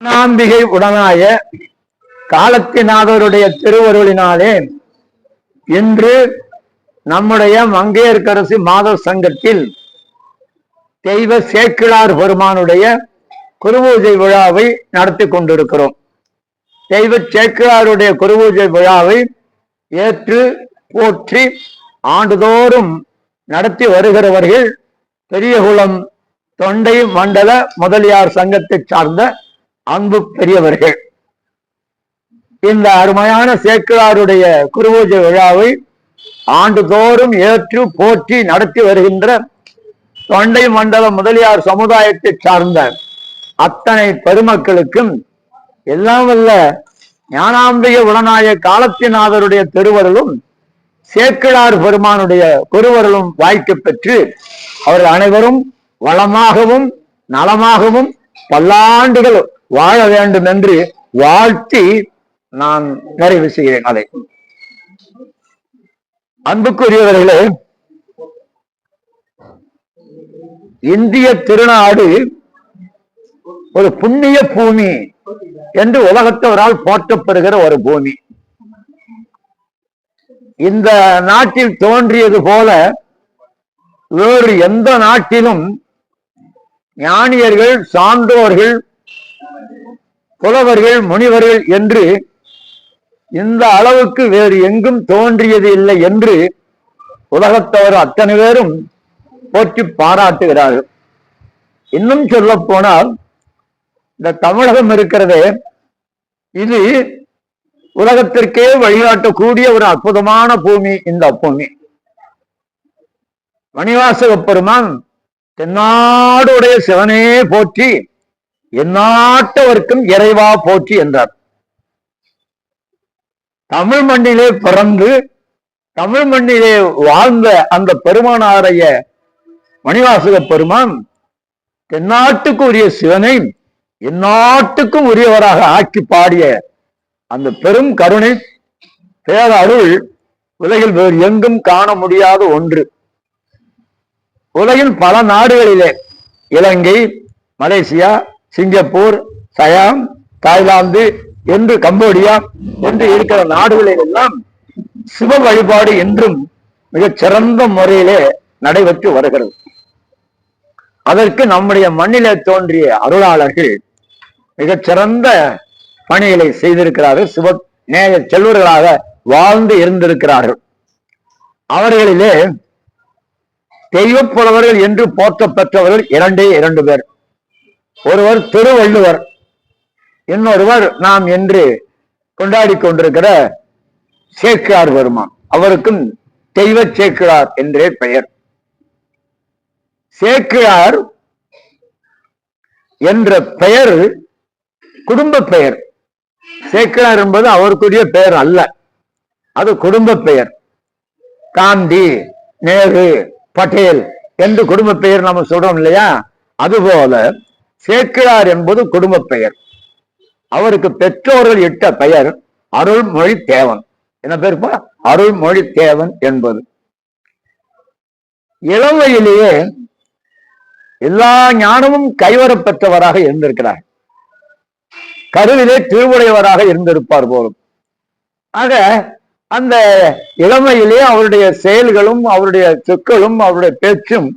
ஞானாம்பிகை உடனாய காலத்தினாதருடைய திருவருளினாலே இன்று நம்முடைய மங்கையர்க்கரசி மாதர் சங்கத்தில் தெய்வ சேக்கிழார் பெருமானுடைய குருபூஜை விழாவை நடத்தி கொண்டிருக்கிறோம். தெய்வ சேக்கிழாருடைய குருபூஜை விழாவை ஏற்று போற்றி ஆண்டுதோறும் நடத்தி வருகிறவர்கள் பெரியகுளம் தொண்டை மண்டல முதலியார் சங்கத்தை சார்ந்த அன்பு பெரியவர்கள். இந்த அருமையான சேக்கிழாருடைய குருபூஜை விழாவை ஆண்டுதோறும் ஏற்று போற்றி நடத்தி வருகின்ற தொண்டை மண்டல முதலியார் சமுதாயத்தை சார்ந்த அத்தனை பெருமக்களுக்கும் எல்லாம் வல்ல ஞானாம்பிகை உடனாய காலத்தினாதருடைய திருவருளும் சேக்கிழார் பெருமானுடைய குருவருளும் வாய்க்க பெற்று அவர்கள் அனைவரும் வளமாகவும் நலமாகவும் பல்லாண்டுகள் வாழ வேண்டும் என்று வாழ்த்தி நான் நிறைவு செய்கிறேன். அதை அன்புக்குரியவர்களே, இந்திய திருநாடு ஒரு புண்ணிய பூமி என்று உலகத்தவரால் போற்றப்படுகிற ஒரு பூமி. இந்த நாட்டில் தோன்றியது போல வேறு எந்த நாட்டிலும் ஞானியர்கள், சான்றோர்கள், புலவர்கள், முனிவர்கள் என்று இந்த அளவுக்கு வேறு எங்கும் தோன்றியது இல்லை என்று உலகத்தவர் அத்தனை பேரும் போற்றி பாராட்டுகிறார்கள். இன்னும் சொல்ல போனால் இந்த தமிழகம் இருக்கிறதே, இது உலகத்திற்கே வழிகாட்டக்கூடிய ஒரு அற்புதமான பூமி. இந்த பூமி மணிவாசக பெருமான் தென்னாடுடைய சிவனே போற்றி எந்நாட்டவர்க்கும் இறைவா போற்றி என்றார். தமிழ் மண்ணிலே பிறந்து தமிழ் மண்ணிலே வாழ்ந்த அந்த பெருமானாரைய மணிவாசக பெருமான் தென்னாட்டுக்கு உரிய சிவனை எந்நாட்டுக்கும் உரியவராக ஆக்கி பாடிய அந்த பெரும் கருணை பேரருள் உலகில் வேறு எங்கும் காண முடியாத ஒன்று. உலகில் பல நாடுகளிலே, இலங்கை, மலேசியா, சிங்கப்பூர், சயாம், தாய்லாந்து என்று கம்போடியா என்று இருக்கிற நாடுகளில் எல்லாம் சிவ வழிபாடு என்றும் மிகச் சிறந்த முறையிலே நடைபெற்று வருகிறது. அதற்கு நம்முடைய மண்ணிலே தோன்றிய அருளாளர்கள் மிகச் சிறந்த பணிகளை செய்திருக்கிறார்கள். சிவ நேய செல்வர்களாக வாழ்ந்து இருந்திருக்கிறார்கள். அவர்களிலே தெய்வப் புலவர்கள் என்று போற்ற பெற்றவர்கள் இரண்டு பேர். ஒருவர் திருவள்ளுவர், இன்னொருவர் நாம் என்று கொண்டாடி கொண்டிருக்கிற சேக்கிழார் பெருமான். அவருக்கும் தெய்வ சேக்கிழார் என்றே பெயர். சேக்கிழார் என்ற பெயர் குடும்ப பெயர். சேக்கிழார் என்பது அவருக்குரிய பெயர் அல்ல, அது குடும்ப பெயர். காந்தி, நேரு, பட்டேல் என்று குடும்ப பெயர் நம்ம சொல்றோம் இல்லையா, அதுபோல சேக்கிழார் என்பது குடும்ப பெயர். அவருக்கு பெற்றோர்கள் இட்ட பெயர் அருள்மொழி தேவன். என்ன பேருப்பா? அருள்மொழி தேவன் என்பது. இளமையிலேயே எல்லா ஞானமும் கைவர பெற்றவராக இருந்திருக்கிறார். கருவிலே திருவுடையவராக இருந்திருப்பார் போலும். ஆக அந்த இளமையிலே அவருடைய செயல்களும் அவருடைய சொற்களும் அவருடைய பேச்சும்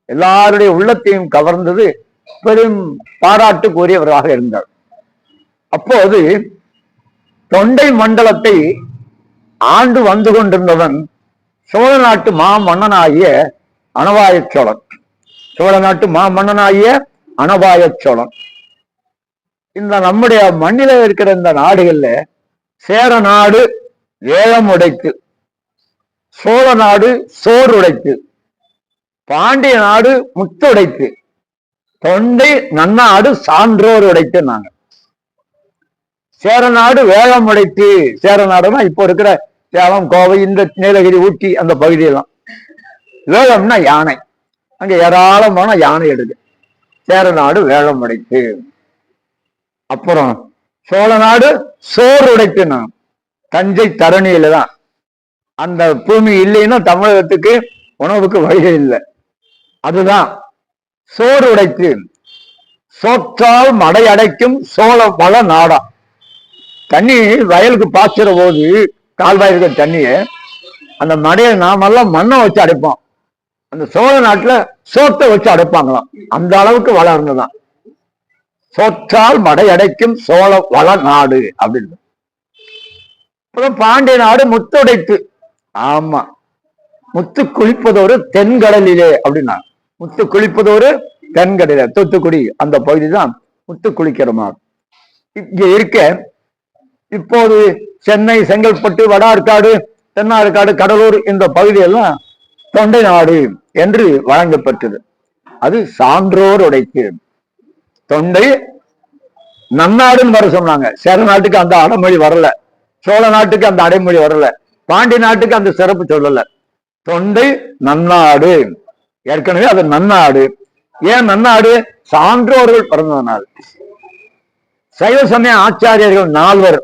எல்லாருடைய உள்ளத்தையும் கவர்ந்தது. பெரும் பாராட்டுக்குரியவராக இருந்தார். அப்போது தொண்டை மண்டலத்தை ஆண்டு வந்து கொண்டிருந்தவன் சோழ நாட்டு மாமன்னனாகிய அனவாய சோழன். சோழ நாட்டு மாமன்னனாகிய அனவாய சோழன். இந்த நம்முடைய மண்ணில இருக்கிற இந்த நாடுகள்ல சேர நாடு வேழம் உடைத்து, சோழ நாடு சோறு உடைத்து, பாண்டிய நாடு முத்துடைத்து, தொண்டை நன்னாடு சான்றோர் உடைத்து. நாங்க சேர நாடு வேழம் உடைத்து. சேர நாடுனா இப்போ இருக்கிற சேலம், கோவை, இந்த நீலகிரி, ஊட்டி அந்த பகுதியெல்லாம். வேழம்னா யானை, அங்க ஏராளமான யானை எடுக்கு. சேர நாடு வேழம் உடைத்து. அப்புறம் சோழ நாடு சோறு உடைத்து. நான் தஞ்சை தரணியில தான். அந்த பூமி இல்லைன்னா தமிழகத்துக்கு உணவுக்கு வழி இல்லை. அதுதான் சோறு உடைத்து. சோற்றால் மடை அடைக்கும் சோழ வள நாடா. தண்ணி வயலுக்கு பாய்ச்சுற போது கால்வாய் இருக்கிற தண்ணிய அந்த மடையை நாமெல்லாம் மண்ணை வச்சு அடைப்போம். அந்த சோழ நாட்டுல சோத்தை வச்சு அடைப்பாங்களாம். அந்த அளவுக்கு வளர்ந்துதான் சோற்றால் மடை அடைக்கும் சோழ வள நாடு அப்படின்னு. அப்புறம் பாண்டிய நாடு முத்துடைத்து. ஆமா, முத்து குளிப்பதொரு தென்கடலிலே அப்படின்னா, முத்து குளிப்பதொரு தென்கடல தூத்துக்குடி அந்த பகுதி தான் முத்து குளிக்கிற மாதிரி. இங்க இருக்க இப்போது சென்னை, செங்கல்பட்டு, வடார்காடு, தென்னார்காடு, கடலூர் இந்த பகுதியெல்லாம் தொண்டை நாடு என்று வழங்கப்பட்டது. அது சான்றோர் உடைத்து. தொண்டை நன்னாடுன்னு வர சொன்னாங்க. சேர நாட்டுக்கு அந்த அடைமொழி வரல, சோழ நாட்டுக்கு அந்த அடைமொழி வரல, பாண்டி நாட்டுக்கு அந்த சிறப்பு சொல்லல. தொண்டை நன்னாடு, ஏற்கனவே அது நன்னாடு. ஏன் நன்னாடு? சான்றோர்கள் பிறந்ததனால். சைவ சமய ஆச்சாரியர்கள் 4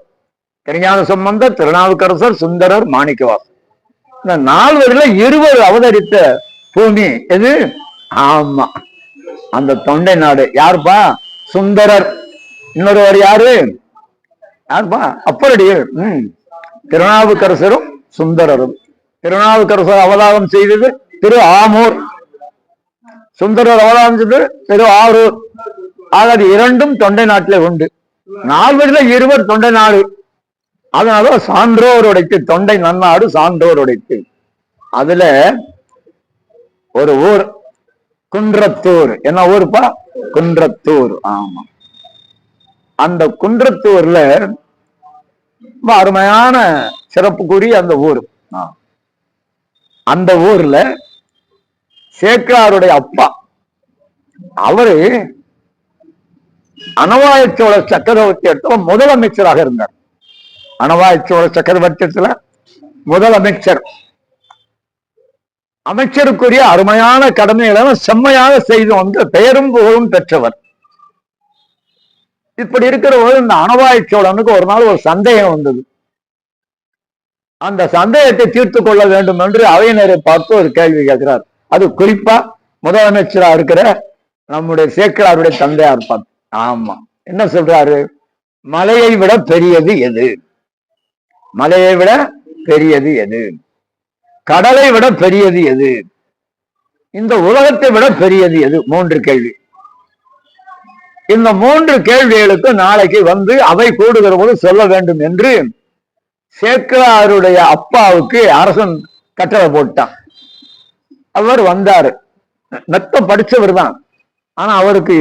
திருஞான சம்பந்தர், திருநாவுக்கரசர், சுந்தரர், மாணிக்கவாசர். இந்த 4 2 அவதரித்த பூமி எது? ஆமா, அந்த தொண்டை நாடு. யாருப்பா? சுந்தரர். இன்னொருவர் யாரு? யாருப்பா? அப்பரடிகள். திருநாவுக்கரசரும் சுந்தரரும். திருநாவுக்கரசர் அவதாரம் செய்தது திரு ஆமூர், சுந்தரர் அவதாரம் செய்தது திரு ஆரூர். ஆகவே 2ம் தொண்டை நாட்டிலே உண்டு. 4 2 தொண்டை நாடு. அதனால சான்றோர் உடைத்து, தொண்டை நன்னாடு சான்றோர் உடைத்து. அதுல ஒரு ஊர் குன்றத்தூர். என்ன ஊருப்பா? குன்றத்தூர். ஆமா, அந்த குன்றத்தூர்ல அருமையான சிறப்புக்குரிய அந்த ஊர். அந்த ஊர்ல சேக்கிழாருடைய அப்பா, அவரு அனவாய சோழ சக்கரவர்த்தியத்துல முதலமைச்சராக இருந்தார். அனவாய சோழ சக்கரவர்த்தியத்துல முதலமைச்சர். அமைச்சருக்குரிய அருமையான கடமைகளை செம்மையாக செய்து வந்து பெயரும் புகழும் பெற்றவர். இப்படி இருக்கிற போது இந்த அனவாய சோழனுக்கு ஒரு நாள் ஒரு சந்தேகம் வந்தது. அந்த சந்தேகத்தை தீர்த்து கொள்ள வேண்டும் என்று அவையினரை பார்த்து ஒரு கேள்வி கேட்கிறார். அது குறிப்பா முதலமைச்சரா இருக்கிற நம்முடைய சேக்கிழாருடைய தந்தையார் பார்த்து. ஆமா, என்ன சொல்றாரு? மலையை விட பெரியது எது? மலையை விட பெரியது எது? கடலை விட பெரியது எது? இந்த உலகத்தை விட பெரியது எது? 3 கேள்வி. இந்த 3 கேள்விகளுக்கு நாளைக்கு வந்து அவை கூடுகிற போது சொல்ல வேண்டும் என்று சேக்கிழாருடைய அப்பாவுக்கு அரசன் கட்டளை போட்டான். அவர் வந்தாரு. மெத்த படிச்சவர் தான். ஆனா அவருக்கு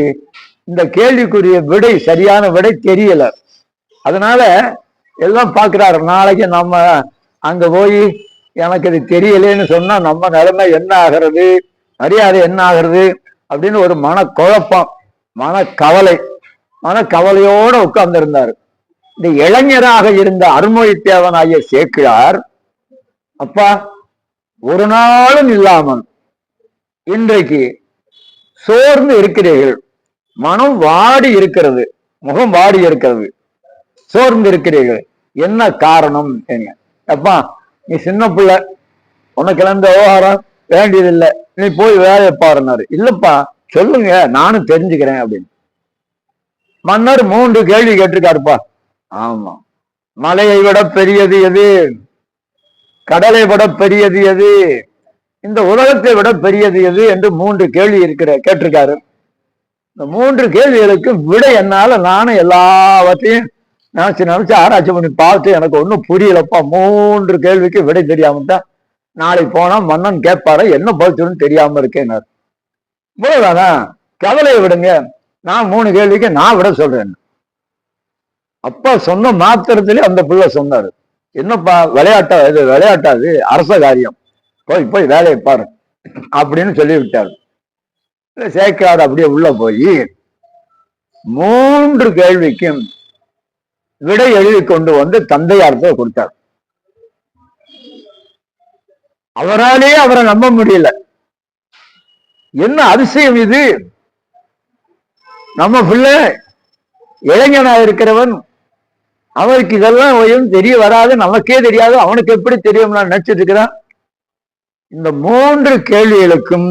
இந்த கேள்விக்குரிய விடை, சரியான விடை தெரியல. அதனால எல்லாம் பாக்குறாரு. நாளைக்கு நம்ம அங்க போய் எனக்கு இது தெரியலேன்னு சொன்னா நம்ம நிலைமை என்ன ஆகிறது, மரியாதை என்ன ஆகிறது அப்படின்னு ஒரு மனக்குழப்பம், மனக்கவலை. மனக்கவலையோட உட்கார்ந்து இருந்தாரு. இந்த இளைஞராக இருந்த அருள்மொழித்தேவன் ஆகிய சேக்கிழார், அப்பா ஒரு நாளும் இல்லாமல் இன்றைக்கு சோர்ந்து இருக்கிறீர்கள், மனம் வாடி இருக்கிறது, முகம் வாடி இருக்கிறது, சோர்ந்து இருக்கிறீர்கள், என்ன காரணம்? என்ன அப்பா, நீ சின்ன பிள்ளை, உனக்கு இந்த விவகாரம் வேண்டியதில்லை, நீ போய் வேலையை பாருனாரு. இல்லப்பா சொல்லுங்க, நானும் தெரிஞ்சுக்கிறேன் அப்படின்னு. மன்னர் 3 கேள்வி கேட்டிருக்காருப்பா. ஆமா, மலையை விட பெரியது எது? கடலை விட பெரியது எது? இந்த உலகத்தை விட பெரியது எது என்று 3 கேள்வி கேட்டிருக்காரு. இந்த 3 கேள்விகளுக்கு விடை என்னால நானும் எல்லாவற்றையும் நினைச்சு ஆராய்ச்சி பண்ணி பார்த்து எனக்கு ஒன்றும் புரியலப்பா. 3 கேள்விக்கு விடை தெரியாமட்டா நாளை போனா மன்னன் கேட்பாரு, என்ன பதில் தெரியாம இருக்கேன். இவ்வளவுதானா? கவலையை விடுங்க, நான் 3 கேள்விக்கு நான் விட சொல்றேன். அப்பா சொன்ன மாத்திரத்திலே அந்த பிள்ளை சொன்னாரு, என்னப்பா விளையாட்டா இது? விளையாட்டாது, அரச காரியம், போய் வேலையை பாரு அப்படின்னு சொல்லி விட்டாரு. சேக்கிழார் அப்படியே உள்ள போய் 3 கேள்விக்கும் விடை எழுதி கொண்டு வந்து தந்தையார்த்த கொடுத்தார். அவராலேயே அவரை நம்ப முடியல. என்ன அதிசயம் இது? நம்ம பிள்ளை இளைஞனா இருக்கிறவன், அவருக்கு இதெல்லாம் தெரிய வராது, நமக்கே தெரியாது, அவனுக்கு எப்படி தெரியும் நான் நினைச்சிட்டு இருக்கிறான். இந்த 3 கேள்விகளுக்கும்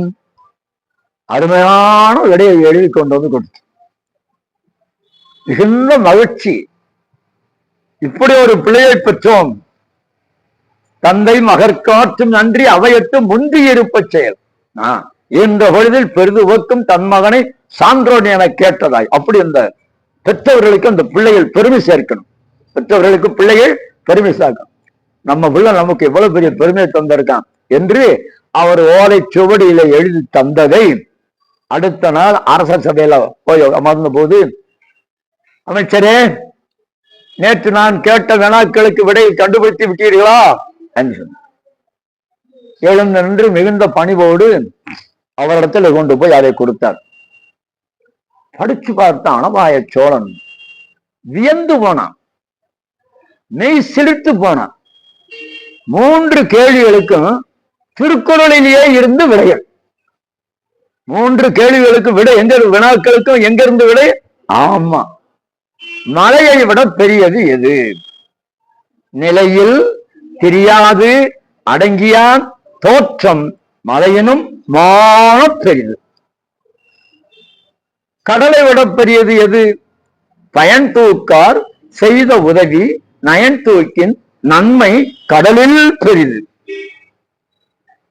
அருமையான விடையை எழுதி கொண்டு வந்து கொடுத்து, மிகுந்த மகிழ்ச்சி. இப்படி ஒரு பிள்ளையை பெற்றோம். தந்தை மகற்காற்றும் நன்றி அவையட்டு முந்தி இருப்ப செயல் என்ற பொழுதில் பெரிது ஒக்கும் தன் மகனை சான்றோன் என கேட்டதாய். அப்படி அந்த பெற்றவர்களுக்கு அந்த பிள்ளைகள் பெருமை சேர்க்கணும். பெற்றவர்களுக்கு பிள்ளைகள் பெருமை சேர்க்கணும். நம்ம பிள்ளை நமக்கு எவ்வளவு பெரிய பெருமையை தந்திருக்கான் என்று அவர் ஓலை சுவடியில எழுதி தந்ததை அடுத்த நாள் அரச சபையில போய் அமர்ந்த போது, அமைச்சரே, நேற்று நான் கேட்ட வினாக்களுக்கு விடையை கண்டுபிடித்து விட்டீர்களா என்று சொன்னார். எழுந்து நின்று மிகுந்த பணிவோடு அவரிடத்தில் கொண்டு போய் அதை கொடுத்தார். படிச்சு பார்த்த அனபாய சோழன் வியந்து போனான், மெய் சிலிர்த்து போனான். 3 கேள்விகளுக்கும் திருக்குறளிலேயே இருந்து விடைகள். 3 கேள்விகளுக்கு விடை எங்க, வினாக்களுக்கும் எங்க இருந்து விடை? ஆமா, மலையை விட பெரியது எது? நிலையில் தெரியாது அடங்கியான் தோற்றம் மலையினும் மான பெரிது. கடலை விட பெரியது எது? பயன் தூக்கார் செய்த உதவி நயன் தூக்கின் நன்மை கடலில் பெரிது.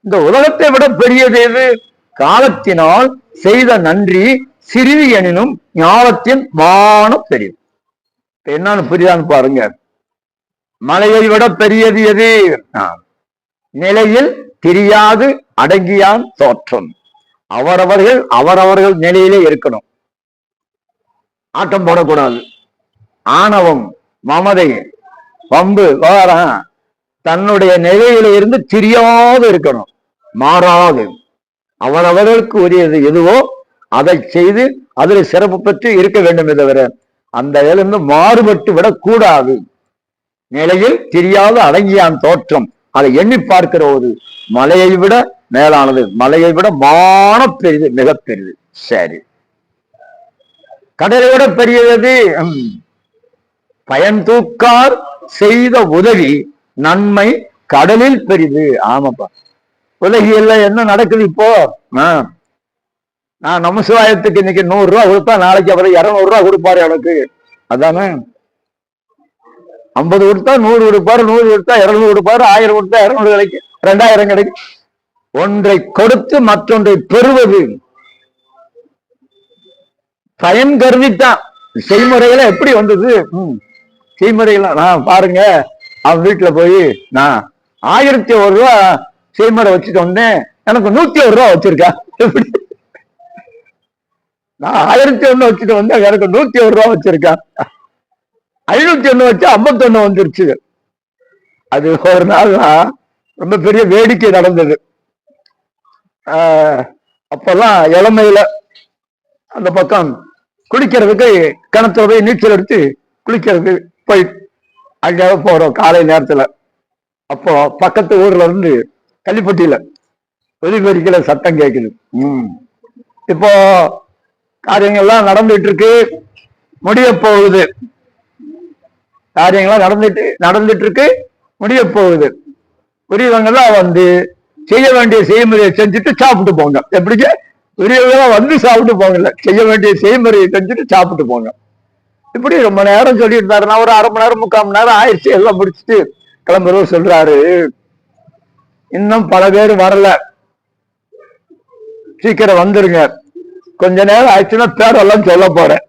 இந்த உலகத்தை விட பெரியது எது? காலத்தினால் செய்த நன்றி சிறிது எனினும் ஞானத்தின் மான பெரிது. என்னன்னு புரியான்னு பாருங்க. மலையை விட பெரியது எது? நிலையில் தெரியாது அடங்கியான் தோற்றம். அவரவர்கள் நிலையிலே இருக்கணும். ஆட்டம் போடக்கூடாது. ஆணவம், மமதை, பம்பு, தன்னுடைய நிலையில இருந்து தெரியாது இருக்கணும், மாறாது. அவரவர்களுக்கு உரியது எதுவோ அதை செய்து அதில் சிறப்பு பெற்று இருக்க வேண்டும். தவிர அந்த இருந்து மாறுபட்டு விடக்கூடாது. நிலையில் தெரியாத அடங்கியான் தோற்றம், அதை எண்ணி பார்க்கிற ஒரு மலையை விட மேலானது, மலையை விட மான பெரிது, மிக பெரிது. சரி, கடலை விட பெரியது பயன் தூக்கார் செய்த உதவி நன்மை கடலில் பெரிது. ஆமாப்பா, உலகியல்ல என்ன நடக்குது இப்போ? நான் நமசிவாயத்துக்கு இன்னைக்கு 100 ரூபா கொடுத்தா நாளைக்கு அவரை 200 ரூபா கொடுப்பாரு எனக்கு. அதானே, 50 கொடுத்தா 100 கொடுப்பாரு, 100 கொடுத்தா 200 கொடுப்பாரு, 1000 கொடுத்தா 200 கிடைக்கும், 2000 கிடைக்கும். ஒன்றை கொடுத்து மற்றொன்றை பெறுவது பயன் கருதித்தான். செய்முறையில எப்படி வந்தது? செய்முறையில நான் பாருங்க, அவன் வீட்டுல போய் நான் 1001 ரூபா செய்முறை வச்சுட்டு வந்தேன், எனக்கு 101 ரூபா வச்சிருக்கா. எப்படி? நான் 1001 வச்சுட்டு வந்தேன், எனக்கு 101 ரூபா வச்சிருக்கான். 501 வச்சா 51 வந்துருச்சு. அது ஒரு நாள் ரொம்ப பெரிய வேடிக்கை நடந்தது. அப்பெல்லாம் இளமையில அந்த பக்கம் குளிக்கிறதுக்கு கிணத்துல போய் நீச்சல் எடுத்து குளிக்கிறது போய் அங்கே போறோம் காலை நேரத்துல. அப்போ பக்கத்து ஊர்ல இருந்து கள்ளிப்பட்டியில ஒலிபெருக்கில சத்தம் கேட்குது. இப்போ காரியங்கள்லாம் நடந்துட்டு இருக்கு, முடிய போகுது. காரியங்கள்லாம் நடந்துட்டு இருக்கு, முடிய போகுது. உரியவங்கெல்லாம் வந்து செய்ய வேண்டிய செய்முறையை செஞ்சுட்டு சாப்பிட்டு போங்க. எப்படிங்க? உரியவங்கெல்லாம் வந்து சாப்பிட்டு போங்கல்ல, செய்ய வேண்டிய செய்முறையை செஞ்சுட்டு சாப்பிட்டு போங்க. இப்படி ரொம்ப நேரம் சொல்லிட்டு இருந்தாரு. நான் ஒரு 1/2 மணி நேரம் 3/4 மணி நேரம் ஆயிடுச்சு, எல்லாம் முடிச்சுட்டு கிளம்புறவர் சொல்றாரு, இன்னும் பல பேர் வரல, சீக்கிரம் வந்துருங்க, கொஞ்ச நேரம் ஆயிடுச்சுன்னா பேரெல்லாம் சொல்ல போறேன்.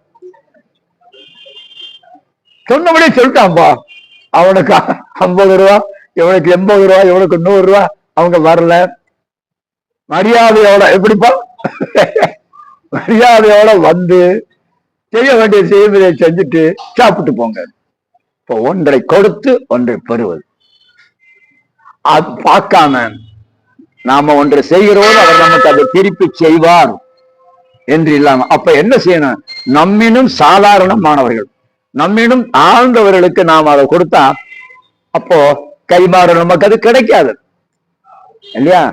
சொன்னபடியே சொல்லிட்டான்பா. அவனுக்கு 50 ரூபா, இவனுக்கு 80 ரூபா, இவனுக்கு 100 ரூபா. அவங்க வரல. மரியாதையோட, எப்படிப்பா மரியாதையோட வந்து செய்ய வேண்டிய செய்முறையை செஞ்சுட்டு சாப்பிட்டு போங்க. இப்போ ஒன்றை கொடுத்து ஒன்றை பெறுவது, அது பார்க்காம நாம ஒன்றை செய்கிறோம், அவர் நமக்கு அதை திருப்பி செய்வார் என்று இல்லாம அப்ப என்ன செய்யணும்? நம்மினும் சாதாரண மாணவர்கள், நம்மினும் ஆழ்ந்தவர்களுக்கு நாம் அதை கொடுத்தா அப்போ கைமாறு நமக்கு அது கிடைக்காது இல்லையா?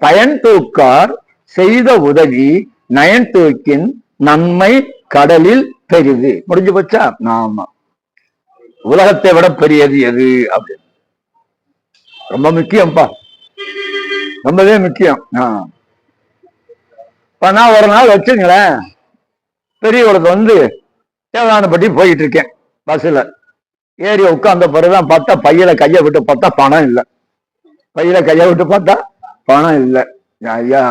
பயன் தூக்கார் செய்த உதவி நயன் தூக்கின் நன்மை கடலில் பெரிது. முடிஞ்சு போச்சா? ஆமா, உலகத்தை விட பெரியது எது அப்படின்னு ரொம்ப முக்கியம்ப்பா, ரொம்பவே முக்கியம். நான் ஒரு நாள் வச்சுங்களேன், பெரியவளுக்கு வந்து தேவதானப்பட்டி போயிட்டு இருக்கேன் பஸ்ல ஏறி உட்கார்ந்த பிறகுதான் பார்த்தா பையில கையை விட்டு பார்த்தா பணம் இல்லை. பையில கையை விட்டு பார்த்தா பணம் இல்லை. ஐயா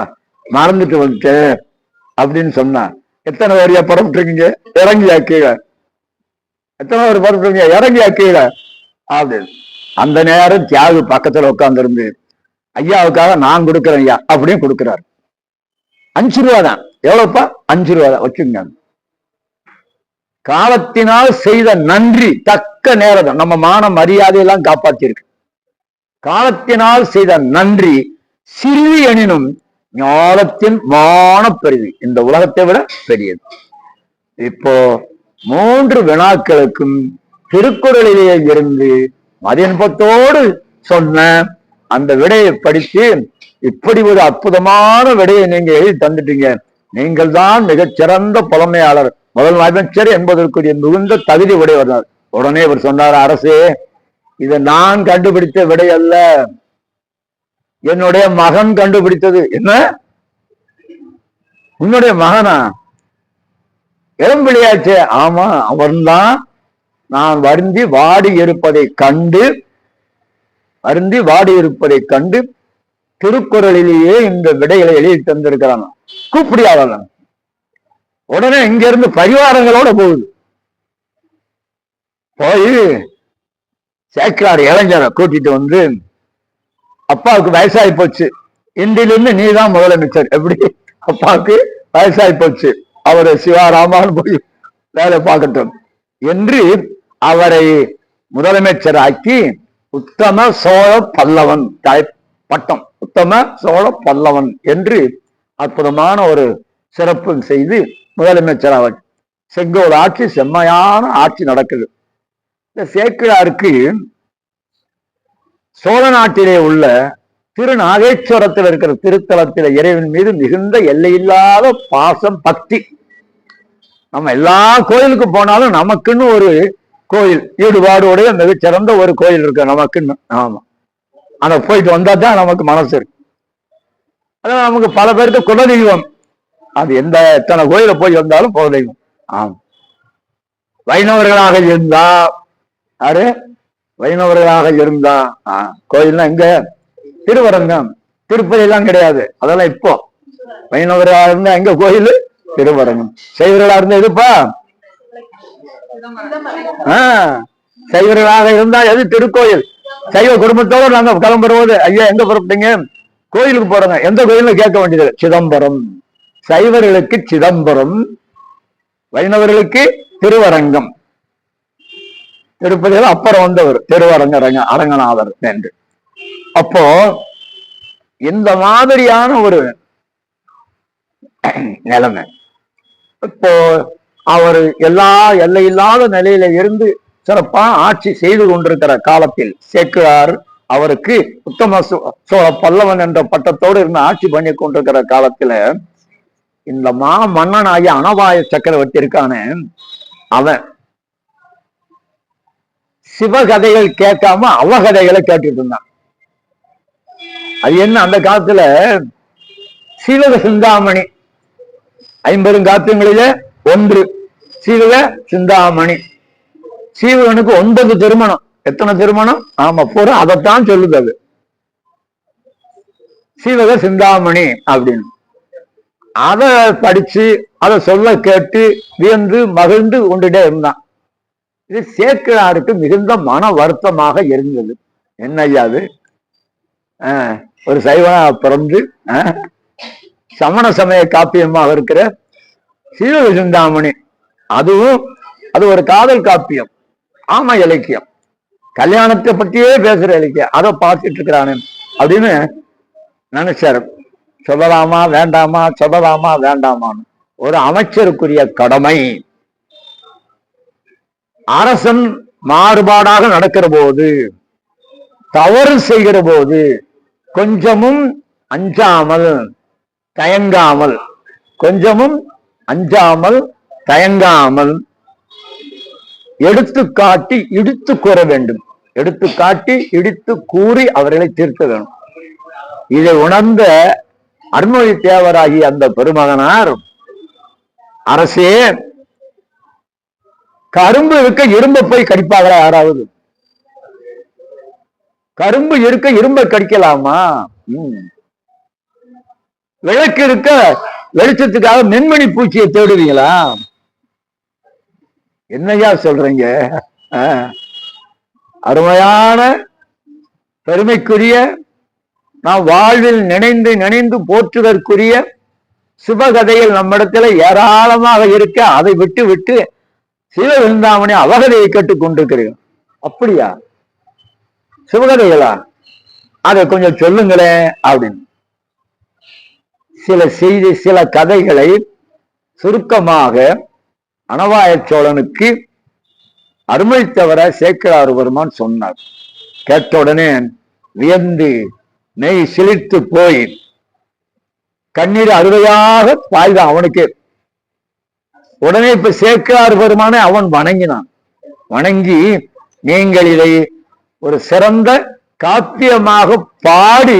மறந்துட்டு வந்துட்டு அப்படின்னு சொன்னா, எத்தனை பேரையா புறப்பட்டுருக்கீங்க, இறங்கியா கீழே, எத்தனை பேர் புறப்பட்டுருக்கீங்க, இறங்கியா கீழே அப்படின்னு. அந்த நேரம் தியாகு பக்கத்துல உட்கார்ந்து இருந்து, ஐயாவுக்காக நான் கொடுக்குறேன் ஐயா அப்படின்னு கொடுக்குறாரு. 5 ரூபா தான். எவ்வளவுப்பா? 5 ரூபா தான் வச்சுங்க. காலத்தினால் செய்த நன்றி தக்க நேரம் நம்ம மான மரியாதையெல்லாம் காப்பாற்றிருக்கு. காலத்தினால் செய்த நன்றி சிறிது எனினும் ஞானத்தின் மான பெரிது, இந்த உலகத்தை விட பெரியது. இப்போ 3 வினாக்களுக்கும் திருக்குறளிலேயே இருந்து மதியன்பத்தோடு சொன்ன அந்த விடையை படித்து இப்படி ஒரு அற்புதமான விடையை நீங்க எழுதி தந்துட்டீங்க. நீங்கள் தான் மிகச்சிறந்த புலமையாளர், முதல் அமைச்சர் என்பதற்குரிய மிகுந்த தகுதி உடையவர். உடனே இவர் சொன்னார், அரசே இதை நான் கண்டுபிடித்த விடை அல்ல, என்னுடைய மகன் கண்டுபிடித்தது. என்ன, உன்னுடைய மகனா? இளம்பிள்ளையாச்சே. ஆமா, அவன்தான் நான் வருந்தி வாடி இருப்பதை கண்டு திருக்குறளிலேயே இந்த விடைகளை எழுதி தந்திருக்கிறான். கூப்பிடியாவல. உடனே இங்க இருந்து பரிவாரங்களோட போகுது. போய் சேக்கிரார் இளைஞரை கூட்டிட்டு வந்து, அப்பாவுக்கு வயசாகி போச்சு, இன்றிலிருந்து நீதான் முதலமைச்சர். எப்படி? அப்பாவுக்கு வயசாகி போச்சு, அவரை சிவாராமான்னு போய் வேலை பார்க்கட்டும் என்று அவரை முதலமைச்சராக்கி உத்தம சோழ பல்லவன் பட்டம், உத்தம சோழ பல்லவன் என்று அற்புதமான ஒரு சிறப்பு செய்து முதலமைச்சராக செங்கோல் ஆட்சி, செம்மையான ஆட்சி நடக்குது. இந்த சேக்கிழாருக்கு சோழ நாட்டிலே உள்ள திருநாகேஸ்வரத்தில் இருக்கிற திருத்தலத்தில இறைவன் மீது மிகுந்த எல்லையில்லாத பாசம், பக்தி. நம்ம எல்லா கோயிலுக்கு போனாலும் நமக்குன்னு ஒரு கோயில் ஈடுபாடோடைய மிகச்சிறந்த ஒரு கோயில் இருக்கு நமக்குன்னு. ஆமா, அங்க போயிட்டு வந்தா தான் நமக்கு மனசு இருக்கு. அதான் நமக்கு பல பேருக்கு குலதெய்வம், அது எத்தனை கோயில போய் வந்தாலும் குலதெய்வம். ஆமா, வைணவர்களாக இருந்தா கோயில்னா எங்க? திருவரங்கம், திருப்பதி எல்லாம் கிடையாது. அதெல்லாம் இப்போ வைணவர்களாக இருந்தா எங்க கோயில்? திருவரங்கம். சைவர்களா இருந்தா எதுப்பா? சைவர்களாக இருந்தா எது? திருக்கோயில். சைவ குடும்பத்தோடு நாங்க கிளம்புறது, ஐயா எங்க புறப்பட்டீங்க? கோயிலுக்கு போறோங்க. எந்த கோயில்னு கேட்க வேண்டியது. சிதம்பரம். சைவர்களுக்கு சிதம்பரம், வைணவர்களுக்கு திருவரங்கம். திருப்பதியில அப்புறம் வந்தவர் அரங்கநாதர் என்று. அப்போ இந்த மாதிரியான ஒரு நிலைமை. இப்போ அவர் எல்லா எல்லையில்லாத நிலையில இருந்து சிறப்பா ஆட்சி செய்து கொண்டிருக்கிற காலத்தில் சேக்கிழார் அவருக்கு உத்தம சோழ பல்லவன் என்ற பட்டத்தோடு இருந்து ஆட்சி பண்ணி கொண்டிருக்கிற காலத்துல இந்த மன்னனாகிய அனபாய சக்கரவர்த்தி இருக்கானே, அவன் சிவகதைகள் கேட்காம அவகதைகளை கேட்டுட்டு இருந்தான். அது என்ன? அந்த காலத்துல சீவக சிந்தாமணி 50 காப்பியங்களிலே ஒன்று சீவக சிந்தாமணி. சீவகனுக்கு 9 திருமணம். எத்தனை திருமணம்? ஆமா, போற அதைத்தான் சொல்லுது அது, சீவக சிந்தாமணி அப்படின்னு. அதை படிச்சு அதை சொல்ல கேட்டு வியந்து மகிழ்ந்து கொண்டுட்டே இருந்தான். இது சேக்கிழாருக்கு மிகுந்த மன வருத்தமாக இருந்தது. என்ன ஐயா அது? ஒரு சைவனா பிறந்து சமண சமய காப்பியமாக இருக்கிற சீவக சிந்தாமணி, அதுவும் அது ஒரு காதல் காப்பியம். ஆமா, இலக்கியம், கல்யாணத்தை பத்தியே பேசுற இலக்கியம். அதை பார்த்துட்டு இருக்கிறானே அப்படின்னு நினைச்சாரு. சொல்லலாமா வேண்டாமா, சொல்லலாமா வேண்டாமான்னு. ஒரு அமைச்சருக்குரிய கடமை. அரசன் மாறுபாடாக நடக்கிற போது, தவறு செய்கிற போது கொஞ்சமும் அஞ்சாமல் தயங்காமல், கொஞ்சமும் அஞ்சாமல் தயங்காமல் எடுத்துக்காட்டி இடித்து கூற வேண்டும். எடுத்துக்காட்டி இடித்து கூறி அவர்களை தீர்க்க வேண்டும். இதை உணர்ந்த அருண்மொழி தேவராகி அந்த பெருமகனார், அரசே கரும்பு இருக்க இரும்பை போய் கடிப்பாங்களா யாராவது? கரும்பு இருக்க இரும்பை கடிக்கலாமா? விளக்கு இருக்க வெளிச்சத்துக்காக மின்மணி பூச்சியை தேடுவீங்களா? என்னையா சொல்றீங்க? அருமையான பெருமைக்குரிய, நாம் வாழ்வில் நினைந்து நினைந்து போற்றுவதற்குரிய சுபகதைகள் நம்மிடத்துல ஏராளமாக இருக்க, அதை விட்டு விட்டு சிவவிருந்தாமணி அவகதையை கேட்டுக் கொண்டிருக்கிறீர்கள். அப்படியா? சிவகதைகளா? அதை கொஞ்சம் சொல்லுங்களேன் அப்படின்னு. சில செய்தி, சில கதைகளை சுருக்கமாக அனவாய சோழனுக்கு அருமை தவிர சேக்கிழார் பெருமான் சொன்னார். கேட்ட உடனே வியந்து நெய் சிலிர்த்து போய் கண்ணீர் அருமையாக பாய்தான் அவனுக்கு. உடனே இப்ப சேக்கிழார் பெருமானை அவன் வணங்கினான். வணங்கி, நீங்கள் இதை ஒரு சிறந்த காப்பியமாக பாடி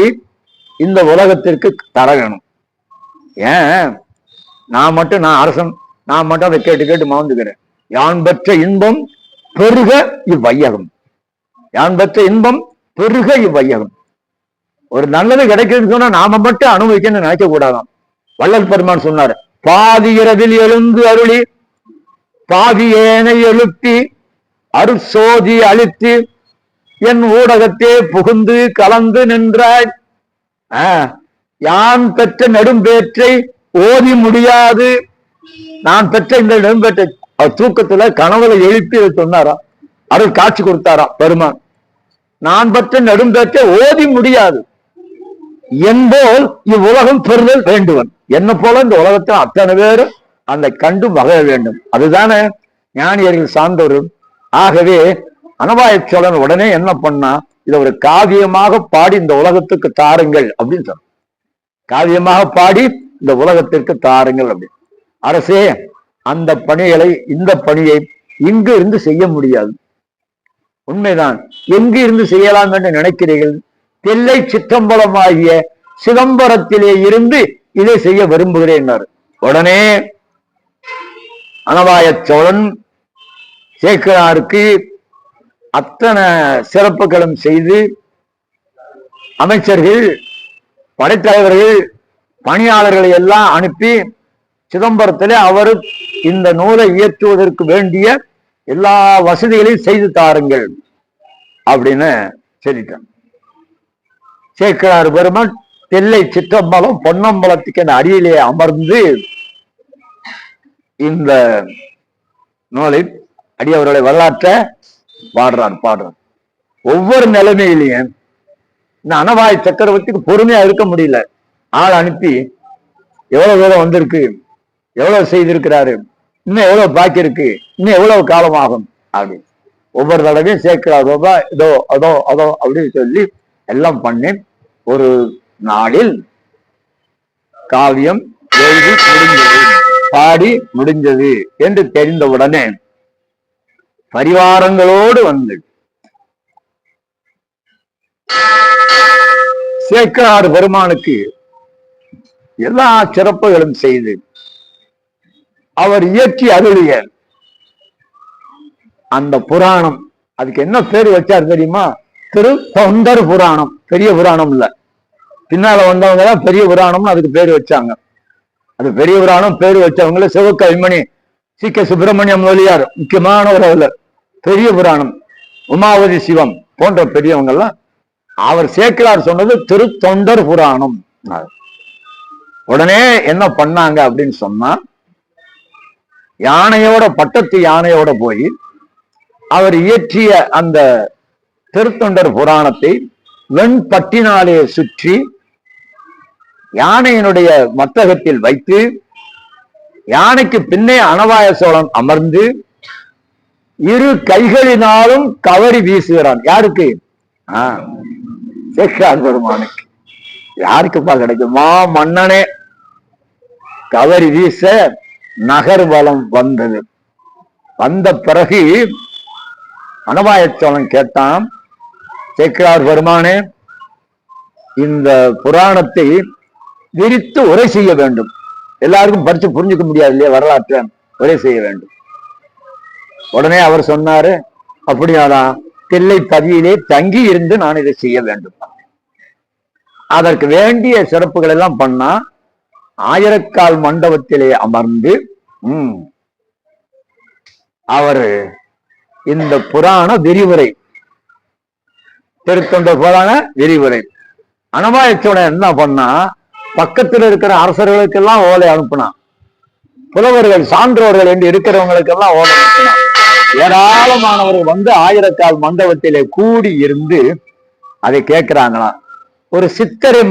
இந்த உலகத்திற்கு தர வேணும். ஏன் நான் அரசன், நான் மட்டும் அதை கேட்டு கேட்டு மறந்துக்கிறேன். யான் பெற்ற இன்பம் பெருக இவ்வையகம், யான் பெற்ற இன்பம் பெருக இவ்வையகம். ஒரு நல்லது கிடைக்குதுன்னு சொன்னா நாம மட்டும் அனுபவிக்கணும்னு நினைக்க கூடாதான். வள்ளல் பெருமான் சொன்னார், பாதி இரவில் எழுந்து அருளி பாதி ஏனை எழுப்பி அருட்சோதி அளித்து என் ஊடகத்தே புகுந்து கலந்து நின்றாய். யான் பெற்ற நெடும்பேற்றை ஓதி முடியாது. நான் பெற்ற இந்த நெடும்பேற்றை அவர் தூக்கத்துல கனவுல எழுப்பி சொன்னாராம், அருள் காட்சி கொடுத்தாராம் பெருமான். நான் பெற்ற நெடும்பேற்றை ஓதி முடியாது என்போல் இவ்வுலகம் பெறுதல் வேண்டுவன். என்ன போல இந்த உலகத்தில் அத்தனை பேரும் அந்த கண்டு வகை வேண்டும். அதுதானே ஞானியர்கள் சார்ந்தவர்கள். ஆகவே அனவாய சோழன் உடனே என்ன பண்ணா, இதை ஒரு காவியமாக பாடி இந்த உலகத்துக்கு தாருங்கள் அப்படின்னு சொன்ன. காவியமாக பாடி இந்த உலகத்திற்கு தாருங்கள் அப்படின்னு. அரசே, அந்த பணிகளை, இந்த பணியை இங்கு இருந்து செய்ய முடியாது. உண்மைதான். எங்கு இருந்து செய்யலாம் என்று நினைக்கிறீர்கள்? தில்லை சிற்றம்பலமாகிய சிதம்பரத்திலே இருந்து இதை செய்ய விரும்புகிறேன். உடனே அனவாய சோழன் சேக்கிழாருக்கு அத்தனை சிறப்புகளும் செய்து அமைச்சர்கள், படைத்தலைவர்கள், பணியாளர்களை எல்லாம் அனுப்பி சிதம்பரத்திலே அவர் இந்த நூலை இயற்றுவதற்கு வேண்டிய எல்லா வசதிகளையும் செய்து தாருங்கள் அப்படின்னு சொல்லிட்டான். சேக்கிழார் பெருமான் தில்லை சிற்றம்பலம் பொன்னம்பலத்துக்கு அந்த அடியிலே அமர்ந்து இந்த நூலை அடியவருடைய வரலாற்றை பாடுறார். ஒவ்வொரு நிலைமையிலையும் இந்த அனவாய சக்கரவர்த்திக்கு பொறுமையா இருக்க முடியல. ஆள் அனுப்பி எவ்வளவு தூரம் வந்திருக்கு, எவ்வளவு செய்திருக்கிறாரு, இன்னும் எவ்வளவு பாக்கி இருக்கு, இன்னும் எவ்வளவு காலம் ஆகும் அப்படின்னு ஒவ்வொரு தடவையும் சேக்கிழார் இதோ அதோ அதோ அப்படின்னு சொல்லி எல்லாம் பண்ணி ஒரு நாளில் காவியம் எழுதி முடிஞ்சது, பாடி முடிஞ்சது என்று தெரிந்தவுடனே பரிவாரங்களோடு வந்து சேக்கிழார் பெருமானுக்கு எல்லா சிறப்புகளும் செய்து அவர் இயற்றி அருளிய அந்த புராணம், அதுக்கு என்ன பேரு வச்சார் தெரியுமா? திரு தொண்டர் புராணம். பெரிய புராணம் இல்ல, பின்னால வந்தவங்க தான் பெரிய புராணம்னு அதுக்கு பேரு வச்சாங்க. அது பெரிய புராணம் பேரு வச்சவங்கள சிவகவிமணி சி.கே. சுப்பிரமணியம் முதலியார் முக்கியமான ஒரு பெரிய புராணம், உமாவதி சிவம் போன்ற பெரியவங்கெல்லாம். அவர் சேக்கிழார் சொன்னது திரு தொண்டர் புராணம். உடனே என்ன பண்ணாங்க அப்படின்னு சொன்னா, யானையோட, பட்டத்து யானையோட போய் அவர் இயற்றிய அந்த திருத்தொண்டர் புராணத்தை வெண்பட்டினாலே சுற்றி யானையினுடைய மத்தகத்தில் வைத்து, யானைக்கு பின்னே அனவாய சோழன் அமர்ந்து இரு கைகளினாலும் கவரி வீசுகிறான். யாருக்கு? சேக்கிழார் பெருமானுக்கு. யாருக்குப்பா கிடைக்குமா? மன்னனே கவரி வீச நகர்வலம் வந்தது. வந்த பிறகு அனவாய சோழன் கேட்டான், சேக்கிழார் பெருமானே, இந்த புராணத்தை விரித்து உரை செய்ய வேண்டும். எல்லாருக்கும் படிச்சு புரிஞ்சுக்க முடியாது இல்லையா, வரலாற்றை உரை செய்ய வேண்டும். உடனே அவர் சொன்னாரு, அப்படியாதான் தில்லை பதியிலே தங்கி இருந்து நான் இதை செய்ய வேண்டும். அதற்கு வேண்டிய சிறப்புகள் எல்லாம் பண்ணா ஆயிரக்கால் மண்டபத்திலே அமர்ந்து அவரு இந்த புராண விரிவுரை, திருத்தொண்ட புராண விரிவுரை அனமாயச்சோட என்ன பண்ணா, பக்கத்தில் இருக்கிற அரசர்களுக்கெல்லாம் ஓலை அனுப்பினான். புலவர்கள் சான்றோர்கள் என்று இருக்கிறவங்களுக்கெல்லாம் ஓலை அனுப்பினான். ஏராளமானவர்கள் வந்து ஆயிரக்கால் மண்டபத்திலே கூடி இருந்து அதை கேட்கிறாங்களாம். ஒரு சித்திரை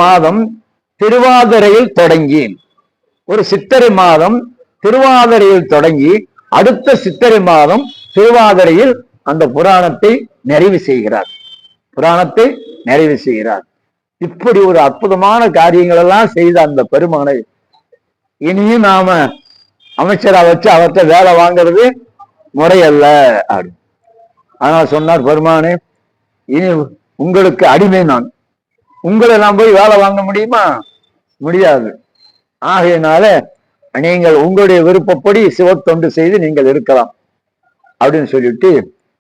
மாதம் திருவாதிரையில் தொடங்கி அடுத்த சித்திரை மாதம் திருவாதிரையில் அந்த புராணத்தை நிறைவு செய்கிறார். இப்படி ஒரு அற்புதமான காரியங்கள் எல்லாம் செய்த அந்த பெருமானை இனியும் நாம அமைச்சரா வச்சு அவர்கிட்ட வேலை வாங்கிறது முறையல்ல அப்படின்னு. ஆனால் சொன்னார் பெருமானே, இனி உங்களுக்கு அடிமை நான், உங்களை நான் போய் வேலை வாங்க முடியுமா? முடியாது. ஆகையினால நீங்கள் உங்களுடைய விருப்பப்படி சிவத்தொண்டு செய்து நீங்கள் இருக்கலாம் அப்படின்னு சொல்லிட்டு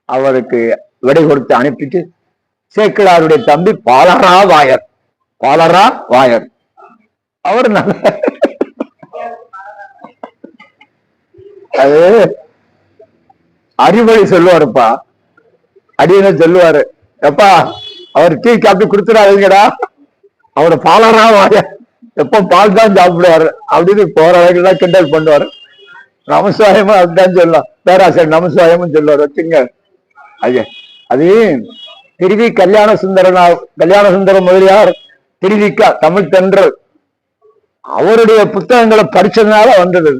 அவருக்கு விடை கொடுத்து அனுப்பிட்டு, சேக்கிழாருடைய தம்பி பாலரா வாயர் அவர் நல்ல அது அறிவழி சொல்லுவாருப்பா. அடியன சொல்லுவாரு, எப்பா அவர் டீ காப்பி கொடுத்துடாதீங்கடா, அவரை பாலரா வாயர், எப்ப பால் தான் சாப்பிடுவாரு அப்படின்னு போற வரைக்கும் கிண்டல் பண்ணுவாரு. நமசிவாயமும் அதுதான் சொல்லலாம், பேராசிரியர் நமசிவாயமும் சொல்லுவார். வச்சுங்க ஐயா, அது திருவி கல்யாண சுந்தரம் முதலியார் திருவிக்கா தமிழ் தென்றல் அவருடைய புத்தகங்களை படிச்சதுனால வந்தது.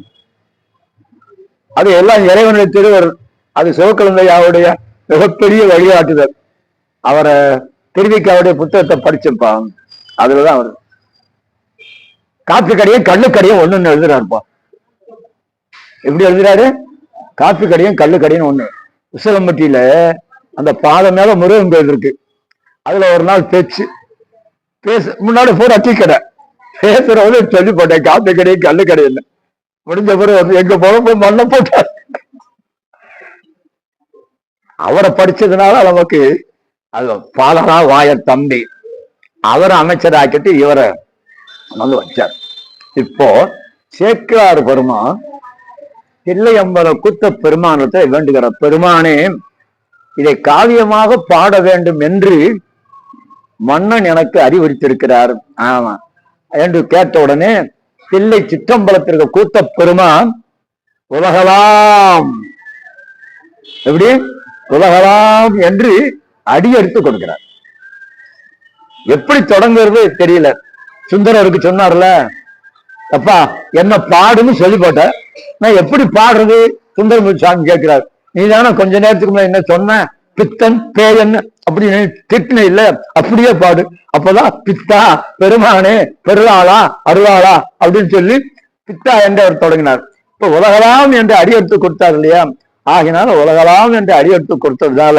அது எல்லாம் இறைவனுடைய திருவருள். அது சிவக்குழந்தையாவுடைய மிகப்பெரிய வழிகாட்டுதல். அவரை திருவிக்காவுடைய புத்தகத்தை படிச்சிருப்பான். அதுலதான் அவர் காப்பி கடையும் கள்ளுக்கடையும் ஒண்ணுன்னு எழுதுறாருப்பா. எப்படி எழுதுறாரு? காப்பி கடையும் கள்ளுக்கடையும் ஒண்ணு. உசிலம்பட்டியில அந்த பாதை மேல முருகன் கோயில் இருக்கு. அதுல ஒரு நாள் முன்னாடி பூரா டீ கடை பேசுறவங்க சொல்லி போட்டேன், காப்பி கடையும் கள்ளுக்கடை இல்லை. முடிஞ்ச பிறகு எங்க போக மண்ணை போட்டார். அவரை படிச்சதுனால நமக்கு அது பாலரா வாயர் தம்பி அவரை அமைச்சராக்கிட்டு இவரை வந்து வச்சார். இப்போ சேக்கிழார் பெருமான் தில்லையம்பல கூத்த பெருமானத்தை வேண்டுகிற, பெருமானே இதை காவியமாக பாட வேண்டும் என்று மன்னன் எனக்கு அறிவுறுத்திருக்கிறார். ஆமா என்று கேட்ட உடனே தில்லை சிற்றம்பலத்திற்கு கூத்த பெருமான் உலகலாம், எப்படி உலகலாம் என்று அடி எடுத்து கொடுக்கிறார். எப்படி தொடங்குறது தெரியல. சுந்தரருக்கு சொன்னார்ல, அப்பா என்ன பாடுன்னு சொல்லி போட்ட, நான் எப்படி பாடுறது? சுந்தர சாமி கேட்கிறார், நீ தானே கொஞ்ச நேரத்துக்கு முன்னாடி என்ன சொன்ன, பித்தன் பேயன் அப்படின்னு திட்டின இல்ல, அப்படியே பாடு. அப்பதான் பித்தா பெருமானே பெருளாளா அருளாளா அப்படின்னு சொல்லி பித்தா என்று அவர் தொடங்கினார். இப்ப உலகலாம் என்று அடியெடுத்து கொடுத்தார் இல்லையா? ஆகினால உலகலாம் என்று அடியெடுத்து கொடுத்ததால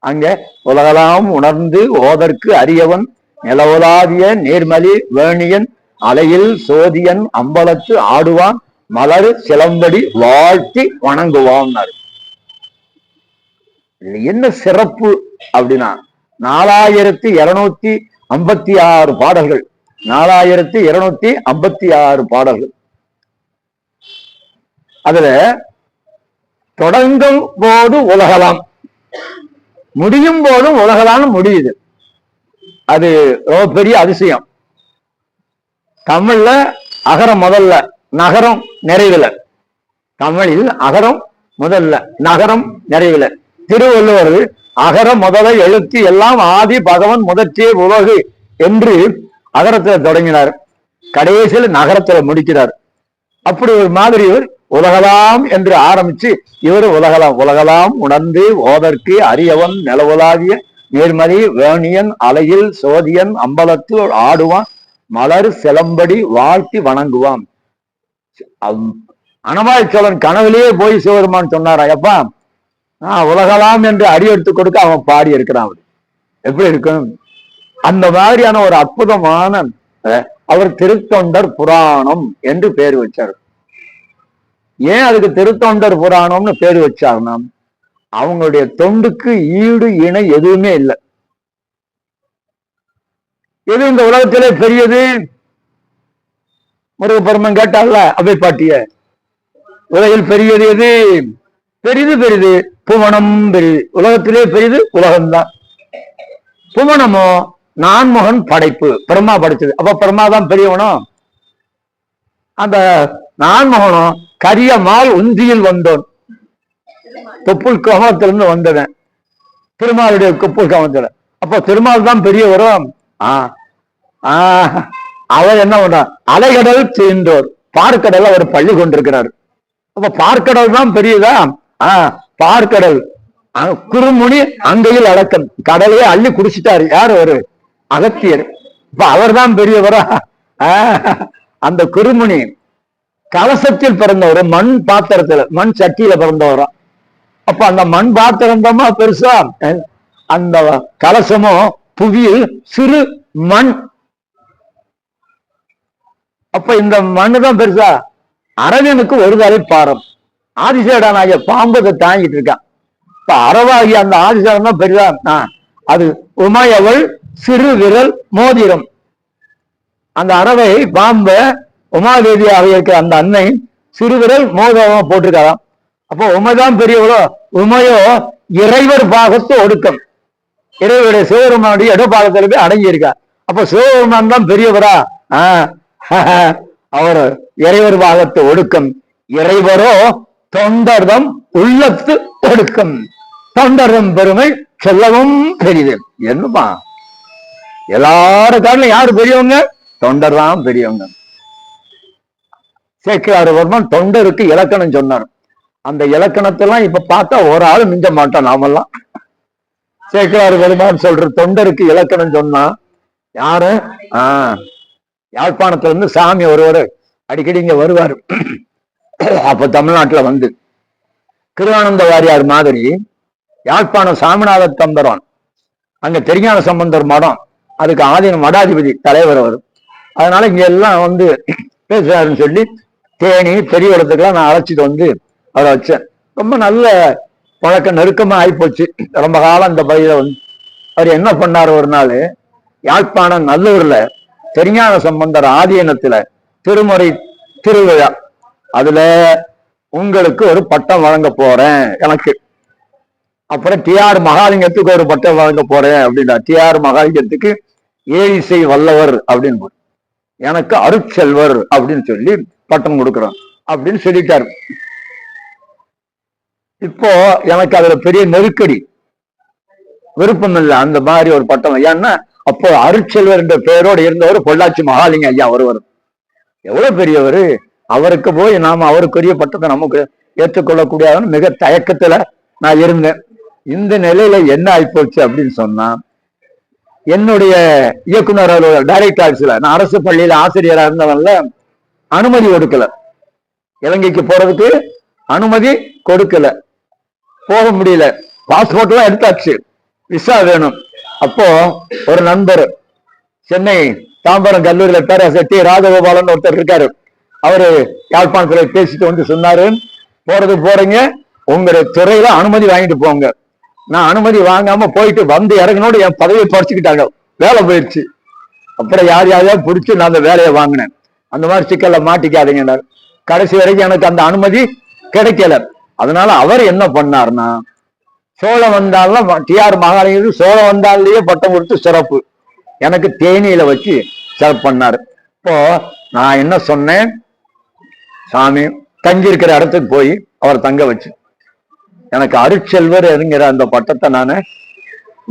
அங்க உலகலாம் உணர்ந்து ஓதற்கு அரியவன் நிலவுலாவிய நீர்மலி வேணியன் அலையில் சோதியன் அம்பலத்து ஆடுவான் மலர் சிலம்படி வாழ்த்தி வணங்குவான். என்ன சிறப்பு அப்படின்னா 4256 பாடல்கள். 4256 பாடல்கள். அதுல தொடங்கும் போது உலகலாம், முடியும் போதும் உலகலாம் முடியுது. அது ரொம்ப பெரிய அதிசயம். தமிழ்ல அகரம் முதல்ல, நகரம் நிறைவுல. தமிழில் அகரம் முதல்ல, நகரம் நிறைவுல. திருவள்ளுவர் அகர முதல எழுத்து எல்லாம் ஆதி பகவன் முதற்றே உலகு என்று அகரத்துல தொடங்கினார், கடைசியில் நகரத்துல முடிக்கிறார். அப்படி ஒரு மாதிரி இவர் உலகலாம் என்று ஆரம்பிச்சு இவர் உலகலாம் உணர்ந்து ஓதற்கு அரியவன் நிலவுலாவிய நீர்மதி வேணியன் அலையில் சோதியன் அம்பலத்து ஆடுவான் மலர் சிலம்படி வாழ்த்தி வணங்குவான். அனமாய் சோழன் கனவுலேயே போய் சிவபெருமான் சொன்னாரா, எப்பா உலகலாம் என்று அடியெடுத்து கொடுக்க அவன் பாடி இருக்கிறான். எப்படி இருக்கும்? அந்த மாதிரியான ஒரு அற்புதமான அவர் திருத்தொண்டர் புராணம் என்று பெயர் வச்சார். ஏன் அதுக்கு திருத்தொண்டர் புராணம்னு பேர் வச்சாங்கன்னா அவங்களுடைய தொண்டுக்கு ஈடு இணை எதுவுமே இல்லை. எது இந்த உலகத்திலே பெரியது? முருகப்பெருமன் கேட்டால அவை பாட்டிய, உலகில் பெரியது எது? பெரிது பெரிது புவனம் பெரிது. உலகத்திலே பெரிது உலகம்தான். புவனமோ நான்முகன் படைப்பு, பிரம்மா படைச்சது. அப்ப பிரம்மா தான் பெரியவனும். அந்த நான்முகனும் கரிய மால் உந்தியில் வந்தோன், தொப்புள் கோமத்திலிருந்து வந்தவன் திருமாலுடைய தொப்புள் கோமத்துல. அப்ப திருமால் தான் பெரியவரும். அவர் என்ன பண்றார்? அலைகடல் தீண்டோர், பார்க்கடல் அவர் பள்ளி கொண்டிருக்கிறார். அப்ப பார்க்கடல் தான் பெரியதா? பார்க்கடல் குறுமுனி அங்கையில் அடக்கம், கடலையே அள்ளி குடிச்சிட்டாரு. யார்? ஒரு அகத்தியர். இப்ப அவர் தான் பெரியவரா? அந்த குறுமுனி கலசத்தில் பிறந்தவர், மண் பாத்திரத்துல மண் சட்டியில பிறந்தவரா. அப்ப அந்த மண் பாத்திரம் தான் பெருசா, அந்த கலசமோ புவியில் சிறு மண். அப்ப இந்த மண்ணு தான் பெருசா. அரவனுக்கு ஒரு தலை பாரம், ஆதிசேடனாகிய பாம்பத்தை தாங்கிட்டு இருக்கான். இப்ப அரவாகிய அந்த ஆதிசேடன் தான் பெரிதா. அது உமையவள் சிறு விரல் மோதிரம். அந்த அரவை பாம்ப உமாதேவியாக இருக்கிற அந்த அன்னை சிறுவிரல் மோதிரமா போட்டிருக்காராம். அப்போ உமைதான் பெரியவளோ? உமையோ இறைவர் பாகத்து ஒடுக்கம், இறைவருடைய சிவபெருமானுடைய இடப்பாகத்துல போய் அடங்கி இருக்கா. அப்ப சிவபெருமான் தான் பெரியவரா? அவர் இறைவர் பாகத்து ஒடுக்கம். இறைவரோ தொண்டர்தம் உள்ளத்து ஒடுக்கம். தொண்டர்தம் பெருமை சொல்லவும் பெரியது. என்னப்பா, எல்லாரும் காரணம் யாரு பெரியவங்க? தொண்டர் தான் பெரியவங்க. சேக்கிழார் பெருமான் தொண்டருக்கு இலக்கணம் சொன்னார். அந்த இலக்கணத்தெல்லாம் இப்ப பார்த்தா ஒரு ஆள் மிஞ்ச மாட்டோம் நாமெல்லாம். சேக்கிழார் பெருமான் சொல்ற தொண்டருக்கு இலக்கணம் சொன்னா யாரு? யாழ்ப்பாணத்துல இருந்து சாமி ஒருவர் அடிக்கடி இங்க வருவாரு. அப்ப தமிழ்நாட்டுல வந்து கிருவானந்த வாரியார் மாதிரி யாழ்ப்பாணம் சாமிநாத தம்பரான், அங்க திருஞான சம்பந்தர் மடம், அதுக்கு ஆதீன மடாதிபதி தலைவர் அவர். அதனால இங்க எல்லாம் வந்து பேசுறாருன்னு சொல்லி தேனி பெரிய இடத்துக்கெல்லாம் நான் அழைச்சிட்டு வந்து அவரை வச்சேன். ரொம்ப நல்ல பழக்கம், நெருக்கமா ஆயிப்போச்சு. ரொம்ப காலம் இந்த பகுதியில வந்து அவர் என்ன பண்ணாரு, ஒரு நாள் யாழ்ப்பாணம் நல்லூர்ல திருஞான சம்பந்தர் ஆதீனத்துல திருமுறை திருவிழா, அதுல உங்களுக்கு ஒரு பட்டம் வழங்க போறேன் எனக்கு. அப்புறம் டிஆர் மகாலிங்கத்துக்கு ஒரு பட்டம் வழங்க போறேன் அப்படின்னா, டிஆர் மகாலிங்கத்துக்கு ஏழிசை வல்லவர் அப்படின்னு, எனக்கு அருட்செல்வர் அப்படின்னு சொல்லி பட்டம் கொடுக்குறோம் அப்படின்னு சொல்லிட்டாரு. இப்போ எனக்கு அதுல பெரிய நெருக்கடி, விருப்பம் இல்லை அந்த மாதிரி ஒரு பட்டம். ஏன்னா அப்போ அருட்செல்வர் என்ற பெயரோடு இருந்தவர் பொள்ளாச்சி மகாலிங்க ஐயா ஒருவர். எவ்வளவு பெரியவர், அவருக்கு போய் நாம அவருக்குரிய பட்டத்தை நமக்கு ஏற்றுக்கொள்ளக்கூடியதுன்னு மிக தயக்கத்துல நான் இருந்தேன். இந்த நிலையில என்ன ஆயிப்போச்சு அப்படின்னு சொன்னா, என்னுடைய இயக்குனர் டைரக்டர் ஆஃபீஸ்ல, நான் அரசு பள்ளியில ஆசிரியரா இருந்தவன்ல, அனுமதி கொடுக்கல. இலங்கைக்கு போறதுக்கு அனுமதி கொடுக்கல, போக முடியல. பாஸ்போர்ட் எல்லாம் எடுத்தாச்சு, விசா வேணும். அப்போ ஒரு நண்பர் சென்னை தாம்பரம் கல்லூரியில பேராசிரியர் டி ராஜகோபாலன் ஒருத்தர் இருக்காரு. அவரு யாழ்ப்பாணத்துல பேசிட்டு வந்து சொன்னாரு, போறீங்க உங்களுடைய துறையில அனுமதி வாங்கிட்டு போங்க. நான் அனுமதி வாங்காம போயிட்டு வந்து இறங்கினோடு என் பதவியை பறிச்சுக்கிட்டாங்க, வேலை போயிடுச்சு. அப்புறம் யார் யாரையாவது பிடிச்சி நான் அந்த வேலையை வாங்கினேன். அந்த மாதிரி சிக்கல்ல மாட்டிக்காதீங்கன்னாரு. கடைசி வரைக்கும் எனக்கு அந்த அனுமதி கிடைக்கல. அதனால அவர் என்ன பண்ணாருன்னா, சோழம் வந்தாலும் டிஆர் மகாலிங்கத்துக்கு சோழம் வந்தாலேயே பட்டம் கொடுத்து சிறப்பு, எனக்கு தேனியில வச்சு சிறப்பு பண்ணாரு. இப்போ நான் என்ன சொன்னேன், சாமி தங்கி இருக்கிற இடத்துக்கு போய் அவர் தங்க வச்சு, எனக்கு அருட்செல்வர் என்கிற அந்த பட்டத்தை நான்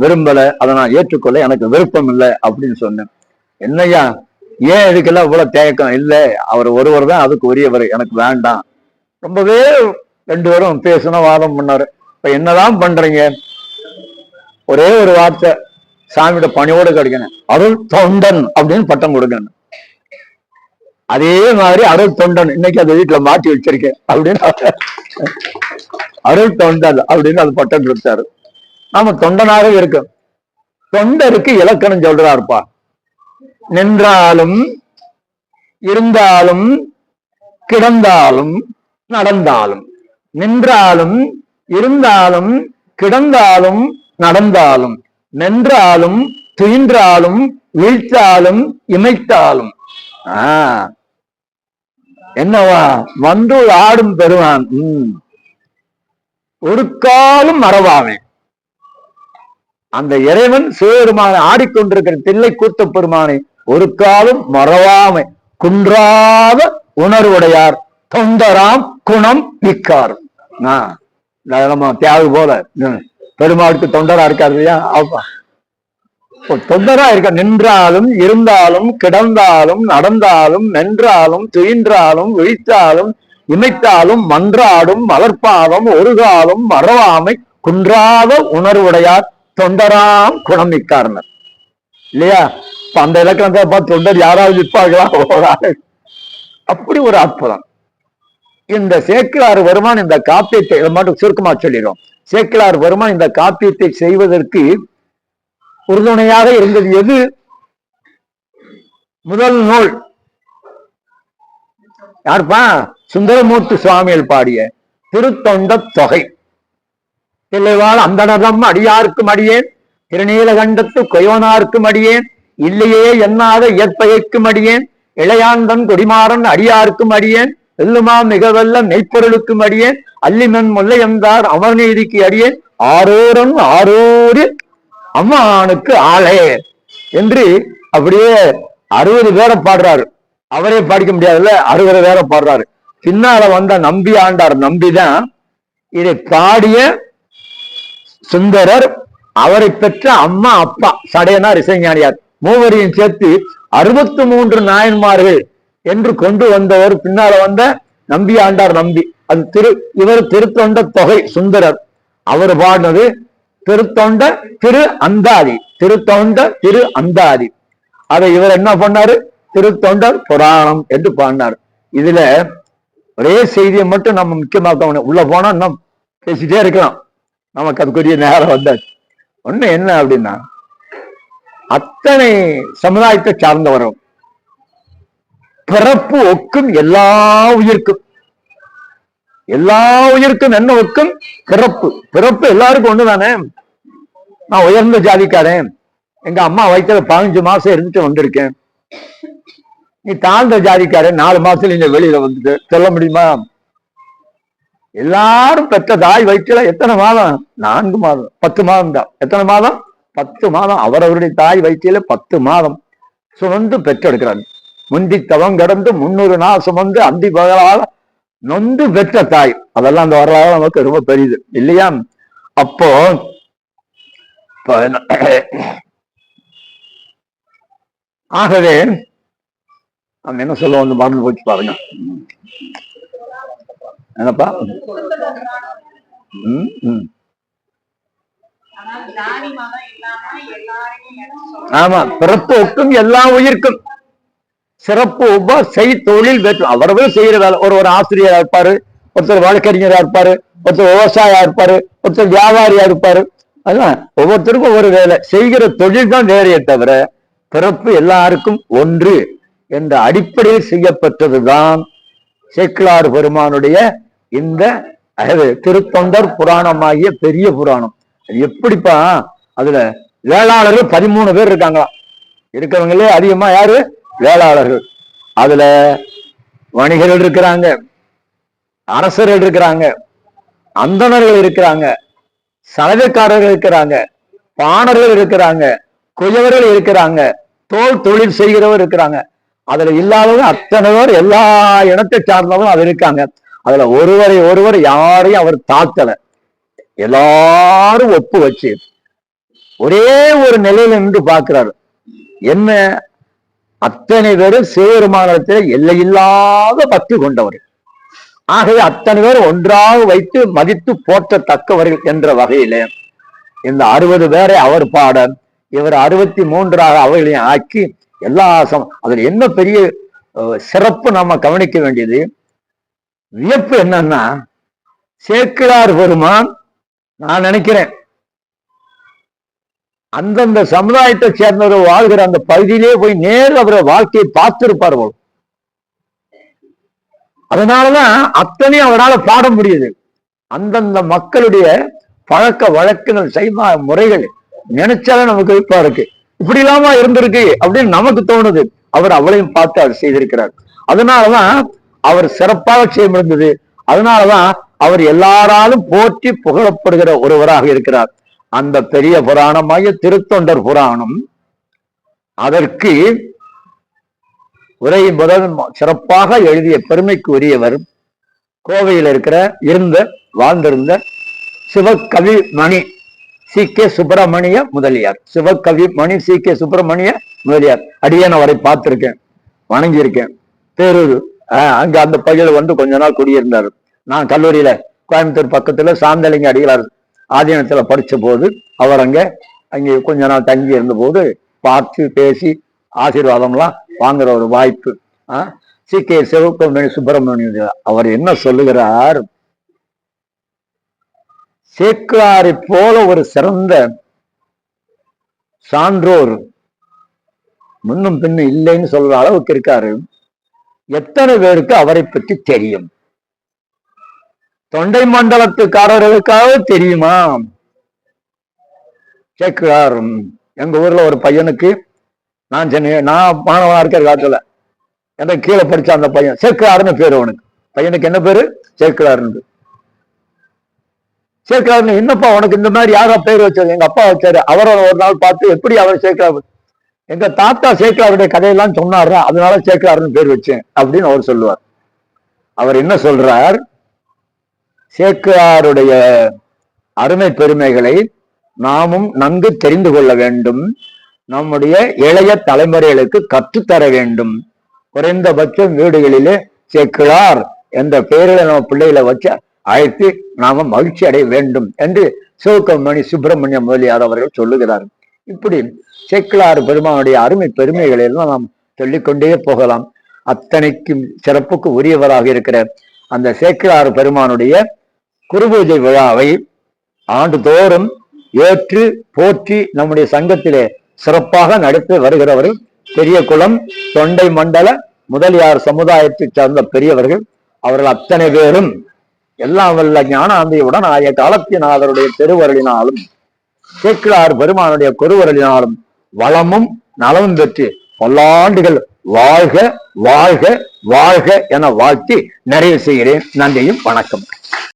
விரும்பல, அதை நான் ஏற்றுக்கொள்ள எனக்கு விருப்பம் இல்லை அப்படின்னு சொன்னேன். என்னையா ஏன் இதுக்கெல்லாம் இவ்வளவு தேக்கம்? இல்லை, அவர் ஒருவர் தான் அதுக்கு உரியவர், எனக்கு வேண்டாம். ரொம்பவே 2 பேரும் பேசணும், வாதம் பண்ணாரு. இப்ப என்னதான் பண்றீங்க? ஒரே ஒரு வார்த்தை, சாமியோட பணியோடு கிடைக்கணும், அருள் தொண்டன் அப்படின்னு பட்டம் கொடுக்கணும். அதே மாதிரி அருள் தொண்டன் இன்னைக்கு அந்த வீட்டுல மாட்டி வச்சிருக்கேன் அப்படின்னு அருள் தொண்டன் அப்படின்னு அது பட்டம் கொடுத்தாரு. நாம தொண்டனாக இருக்கும். தொண்டருக்கு இலக்கணம் சொல்றாருப்பா, நின்றாலும் இருந்தாலும் கிடந்தாலும் நடந்தாலும், நின்றாலும், இருந்தாலும், கிடந்தாலும், நடந்தாலும், நின்றாலும், துயின்றாலும், வீழ்த்தாலும், இமைத்தாலும். என்னவா? வந்து ஆடும் பெருமான். ஒரு காலம் மறவாமே. அந்த இறைவன் சிவபெருமான ஆடிக்கொண்டிருக்கிற தில்லை கூத்த பெருமானை ஒரு காலம் மறவாமை குன்றாத உணர்வுடையார் தொண்டராம் குணம் மிக்கார். நம்ம தியாகு போல பெருமாளுக்கு தொண்டரா இருக்காரு இல்லையா? தொண்டரா இருக்க. நின்றாலும், இருந்தாலும், கிடந்தாலும், நடந்தாலும், நின்றாலும், துயின்றாலும், விழித்தாலும், இமைத்தாலும், மன்றாடும் மலர்பாதம் ஒரு காலம் மறவாமை குன்றாத உணர்வுடையார் தொண்டராம் குணமிக்கார்னர் இல்லையா? அந்த இலக்கணத்தை பார்த்து தொண்டர் யாராவது நிற்பார்களா? அப்படி ஒரு அற்புதம். இந்த சேக்கிழார் பெருமான் இந்த காப்பியத்தை மட்டும் சுருக்கமா சொல்லிடும். சேக்கிழார் பெருமான் இந்த காப்பியத்தை செய்வதற்கு உறுதுணையாக இருந்தது எது? முதல் நூல் யாருப்பா? சுந்தரமூர்த்தி சுவாமிகள் பாடிய திருத்தொண்ட தொகை. தில்லைவாழ் அந்தனதம் அடியார்க்கும் அடியேன், திருநீலகண்டத்து கொயோனார்க்கும் அடியேன், இல்லையே எண்ணாத இயற்பகைக்கும் அடியேன், இளையாந்தன் கொடிமாறன் அடியார்க்கும் அடியேன், வெல்லுமா மிகவல்ல மெய்ப்பொருளுக்கும் அடியேன், அல்லிமன் முல்லையந்தார் அமர்நீதிக்கு அடியேன், ஆரோரன் ஆரோரு அம்மானுக்கு ஆளே என்று அப்படியே 60 பேரை பாடுறாரு. அவரே பாடிக்க முடியாதுல்ல, 60 பேரை பாடுறாரு. பின்னால வந்த நம்பி ஆண்டார் நம்பிதான் இதை பாடிய சுந்தரர், அவரை பெற்ற அம்மா அப்பா சடையனார் இசைஞானியார் மூவரையும் சேர்த்து 63 நாயன்மார்கள் என்று கொண்டு வந்தவர் பின்னால வந்த நம்பி ஆண்டார் நம்பி. அது இவர் திருத்தொண்ட தொகை சுந்தரர். அவர் பாடினது திருத்தொண்ட திரு அந்தாதி. திருத்தொண்ட திரு அந்தாதி. அதை இவர் என்ன பண்ணாரு? திருத்தொண்டர் புராணம் என்று பாடினார். இதுல ஒரே செய்தியை மட்டும் நம்ம முக்கியமாக்க உள்ள போனா நம்ம பேசிட்டே இருக்கலாம். நமக்கு அதுக்குரிய நேரம் வந்தாச்சு. ஒண்ணு என்ன அப்படின்னா, அத்தனை சமுதாயத்தை சார்ந்தவரும் பிறப்பு ஒக்கும் எல்லா உயிர்க்கும். எல்லா உயிர்க்கும் என்ன ஒக்கும்? பிறப்பு. பிறப்பு எல்லாருக்கும் ஒண்ணுதானே. நான் உயர்ந்த ஜாதிக்காரன், எங்க அம்மா வயிற்றுல 15 மாசம் இருந்துட்டு வந்திருக்கேன். நீ தாழ்ந்த ஜாதிக்காரன், 4 மாசத்துல நீங்க வெளியில வந்துட்டு சொல்ல முடியுமா? எல்லாரும் பெற்ற தாய் வயிற்றுல எத்தனை மாதம்? 4 மாதம், 10 மாதம் தான். எத்தனை மாதம்? 10 மாதம். அவரவருடைய தாய் வயிற்றில 10 மாதம் சுமந்து பெற்றெடுக்கிறாங்க. முந்தி தவம் கடந்து 300 நாள் சுமந்து அந்தி பகலால நொந்து பெற்ற தாய். அதெல்லாம் அந்த வரலாறு நமக்கு ரொம்ப பெரியது இல்லையா? அப்போ ஆகவே நம்ம என்ன சொல்ல வந்து மறந்து போச்சு பாருங்க. என்னப்பா? ஆமா, பிறப்பு ஒக்கும் எல்லா உயிர்க்கும். சிறப்பு செய் தொழில் வெற்றி. அவரவர் செய்யற வேலை. ஒரு ஆசிரியரா இருப்பாரு, ஒருத்தர் வழக்கறிஞரா இருப்பாரு, ஒருத்தர் விவசாயியா இருப்பாரு, ஒருத்தர் வியாபாரியா இருப்பாரு. அதுதான் ஒவ்வொருத்தருக்கும் ஒவ்வொரு வேலை. செய்கிற தொழில் தான் வேறையே தவிர பிறப்பு எல்லாருக்கும் ஒன்று என்ற அடிப்படையில் செய்யப்பட்டதுதான் சேக்கிழார் பெருமானுடைய இந்த திருத்தொண்டர் புராணமாகிய பெரிய புராணம். அது எப்படிப்பா? அதுல வேளாளர்கள் 13 பேர் இருக்காங்களாம். இருக்கிறவங்களே அதிகமா யாரு? வேளாளர்கள். அதுல வணிகர்கள் இருக்கிறாங்க, அரசர்கள் இருக்கிறாங்க, அந்தணர்கள் இருக்கிறாங்க, சலவைக்காரர்கள் இருக்கிறாங்க, பாணர்கள் இருக்கிறாங்க, குயவர்கள் இருக்கிறாங்க, தோல் தொழில் செய்கிறவர் இருக்கிறாங்க. அதுல இல்லாதவங்க அத்தனை பேர் எல்லா இனத்தை சார்ந்தவங்க அது இருக்காங்க. அதுல ஒருவர் யாரையும் அவர் தாக்கல. எல்லாரும் ஒப்பு வச்சு ஒரே ஒரு நிலையில நின்று பார்க்கிறாரு. என்ன? அத்தனை பேரும் சிவபெருமானத்தில் எல்லையில்லாத பக்தி கொண்டவர்கள். ஆகவே அத்தனை பேர் ஒன்றாக வைத்து மதித்து போற்றத்தக்கவர்கள் என்ற வகையில இந்த 60 பேரை அவர் பாட, இவர் 63ஆக அவர்களையும் ஆக்கி எல்லா அதுல என்ன பெரிய சிறப்பு நாம கவனிக்க வேண்டியது, வியப்பு என்னன்னா, சேக்கிழார் பெருமான் நான் நினைக்கிறேன் அந்தந்த சமுதாயத்தை சேர்ந்தவர் வாழ்கிற அந்த பகுதியிலே போய் நேரில் அவரை வாழ்க்கையை பார்த்திருப்பார்கள். அதனாலதான் அத்தனையும் அவரால் பாட முடியுது. அந்தந்த மக்களுடைய பழக்க வழக்கங்கள், செய்மா முறைகள் நினைச்சாலே நமக்கு விருப்பா இருக்கு. இப்படி இல்லாம இருந்திருக்கு அப்படின்னு நமக்கு தோணுது. அவர் அவளையும் பார்த்து அவர் செய்திருக்கிறார். அதனாலதான் அவர் சிறப்பாக செய்ய முடிந்தது. அதனாலதான் அவர் எல்லாராலும் போற்றி புகழப்படுகிற ஒருவராக இருக்கிறார். அந்த பெரிய புராணமாகிய திருத்தொண்டர் புராணம் அதற்கு உரை முதல் சிறப்பாக எழுதிய பெருமைக்கு உரியவர் கோவையில் வாழ்ந்திருந்த சிவகவி மணி சி கே சுப்பிரமணிய முதலியார். சிவகவி மணி சி கே சுப்பிரமணிய முதலியார். அடியேன் அவரை பார்த்திருக்கேன், வணங்கியிருக்கேன். பேரூர் அங்க அந்த பகுதியில் வந்து கொஞ்ச நாள் குடியிருந்தார். நான் கல்லூரியில கோயம்புத்தூர் பக்கத்துல சாந்தலிங்க அடிகளார் ஆதீனத்துல படிச்ச போது அவர் அங்கே கொஞ்ச நாள் தங்கி இருந்த போது பார்த்து பேசி ஆசீர்வாதம்லாம் வாங்குற ஒரு வாய்ப்பு. சி கே சிவகவி சுப்பிரமணிய அவர் என்ன சொல்லுகிறார், சேக்கிழாரை போல ஒரு சிறந்த சான்றோர் முன்னும் பின்னும் இல்லைன்னு சொல்ற அளவுக்கு இருக்காரு. எத்தனை பேருக்கு அவரை பற்றி தெரியும்? தொண்டை மண்டலத்துக்காரர்களுக்காக தெரியுமா? சேக்கிழார் எங்க ஊர்ல ஒரு பையனுக்கு, நான் மாணவனா இருக்கிற காலத்துல எனக்கு கீழே படிச்ச அந்த பையன் சேக்கிழார்னு பேரு. அவனுக்கு பையனுக்கு என்ன பேரு? சேக்கிழார்னு. சேக்கிழார்னு என்னப்பா உனக்கு இந்த மாதிரி யாரா பேர் வச்சது? எங்க அப்பா வச்சாரு. அவரை ஒரு நாள் பார்த்து எப்படி அவர் சேக்கிழார், எங்க தாத்தா சேக்கிழாருடைய கதையெல்லாம் சொன்னாரு, அதனால சேக்கிழார்னு பேர் வச்சேன் அப்படின்னு அவர் சொல்லுவார். அவர் என்ன சொல்றார், சேக்கிழாருடைய அருமை பெருமைகளை நாமும் நன்கு தெரிந்து கொள்ள வேண்டும், நம்முடைய இளைய தலைமுறைகளுக்கு கற்றுத்தர வேண்டும். குறைந்தபட்சம் வீடுகளிலே சேக்கிழார் என்ற பெயரில நம்ம பிள்ளைகளை வச்சு அழைத்து நாம மகிழ்ச்சி அடைய வேண்டும் என்று சிவகவி சுப்பிரமணிய முதலியார் அவர்கள் சொல்லுகிறார். இப்படி சேக்கிழார் பெருமானுடைய அருமை பெருமைகளை எல்லாம் நாம் சொல்லிக்கொண்டே போகலாம். அத்தனைக்கும் சிறப்புக்கு உரியவராக இருக்கிற அந்த சேக்கிழார் பெருமானுடைய குருபூஜை விழாவை ஆண்டுதோறும் ஏற்று போற்றி நம்முடைய சங்கத்திலே சிறப்பாக நடத்தி வருகிறவர்கள் பெரிய குளம் தொண்டை மண்டல முதலியார் சமுதாயத்தை சார்ந்த பெரியவர்கள். அவர்கள் அத்தனை பேரும் எல்லாம் வல்ல ஞானாந்தியுடன் ஆகிய காலத்தினாளருடைய திருவருளினாலும் சேக்கிழார் பெருமானுடைய குருவருளினாலும் வளமும் நலமும் பெற்று பல்லாண்டுகள் வாழ்க வாழ்க வாழ்க என வாழ்த்தி நிறைவு செய்கிறேன். நன்றியும் வணக்கம்.